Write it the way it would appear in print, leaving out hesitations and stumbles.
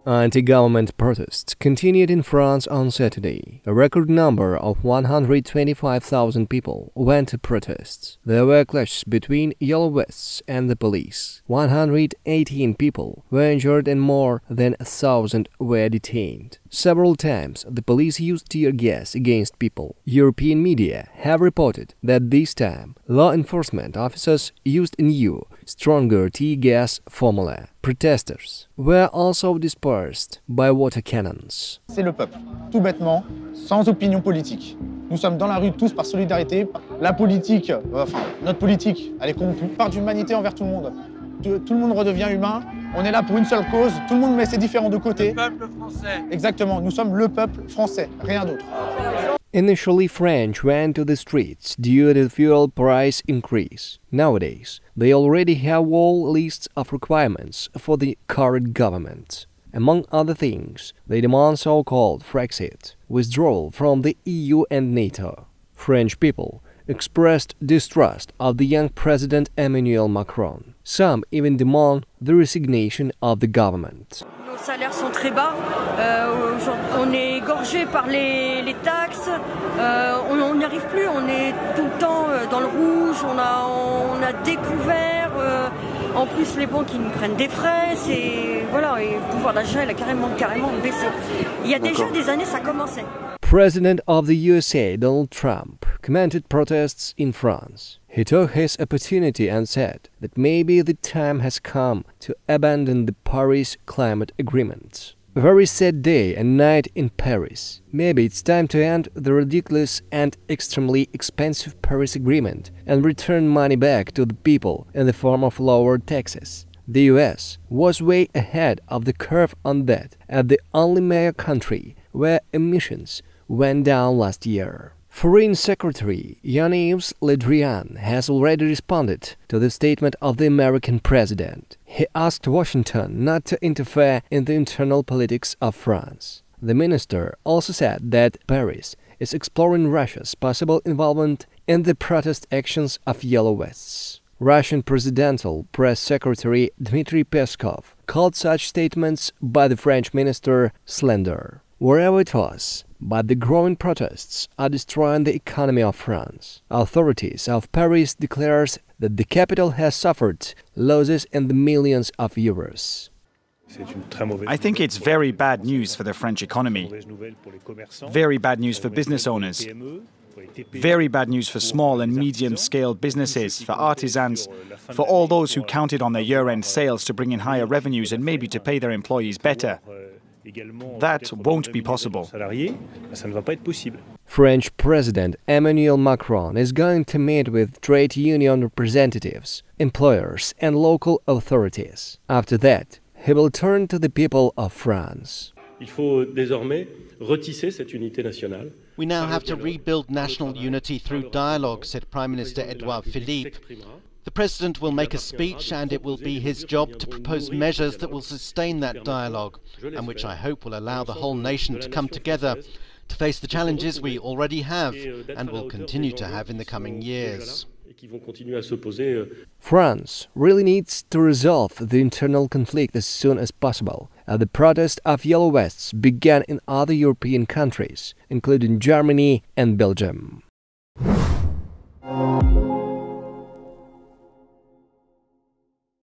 Anti-government protests continued in France on Saturday. A record number of 125,000 people went to protests. There were clashes between Yellow Vests and the police. 118 people were injured and more than 1,000 were detained. Several times, the police used tear gas against people. European media have reported that this time, law enforcement officers used a new, stronger tear gas formula. Protesters were also dispersed by water cannons. C'est le peuple, tout bêtement, sans opinion politique. Nous sommes dans la rue tous par solidarité. La politique, notre politique, elle est corrompue par d'humanité envers tout le monde. Tout le monde redevient humain. On est là pour une seule cause. Tout le monde met ses différends de côté. Le peuple français. Exactement, nous sommes le peuple français, rien d'autre. Initially, French went to the streets due to the fuel price increase. Nowadays, they already have whole lists of requirements for the current government. Among other things, they demand so-called Frexit, withdrawal from the EU and NATO. French people expressed distrust of the young President Emmanuel Macron. Some even demand the resignation of the government. Nos salaires sont très bas, on est égorgé par les taxes, on n'y arrive plus, on est tout le temps dans le rouge, on a découvert, en plus les banques qui nous prennent des frais, voilà, et le pouvoir d'achat il a carrément baissé. Il y a déjà des années ça commençait. President of the USA, Donald Trump, commented protests in France. He took his opportunity and said that maybe the time has come to abandon the Paris Climate Agreement. A very sad day and night in Paris. Maybe it's time to end the ridiculous and extremely expensive Paris Agreement and return money back to the people in the form of lower taxes. The US was way ahead of the curve on that, as the only major country where emissions went down last year. Foreign Secretary Jean-Yves Le Drian has already responded to the statement of the American president. He asked Washington not to interfere in the internal politics of France. The minister also said that Paris is exploring Russia's possible involvement in the protest actions of Yellow Vests. Russian Presidential Press Secretary Dmitry Peskov called such statements by the French minister slander. Wherever it was, but the growing protests are destroying the economy of France. Authorities of Paris declares that the capital has suffered losses in the millions of euros. I think it's very bad news for the French economy, very bad news for business owners, very bad news for small and medium-scale businesses, for artisans, for all those who counted on their year-end sales to bring in higher revenues and maybe to pay their employees better. That won't be possible. French President Emmanuel Macron is going to meet with trade union representatives, employers and local authorities. After that, he will turn to the people of France. We now have to rebuild national unity through dialogue, said Prime Minister Edouard Philippe. The President will make a speech and it will be his job to propose measures that will sustain that dialogue and which I hope will allow the whole nation to come together to face the challenges we already have and will continue to have in the coming years. France really needs to resolve the internal conflict as soon as possible, as the protest of Yellow Vests began in other European countries, including Germany and Belgium.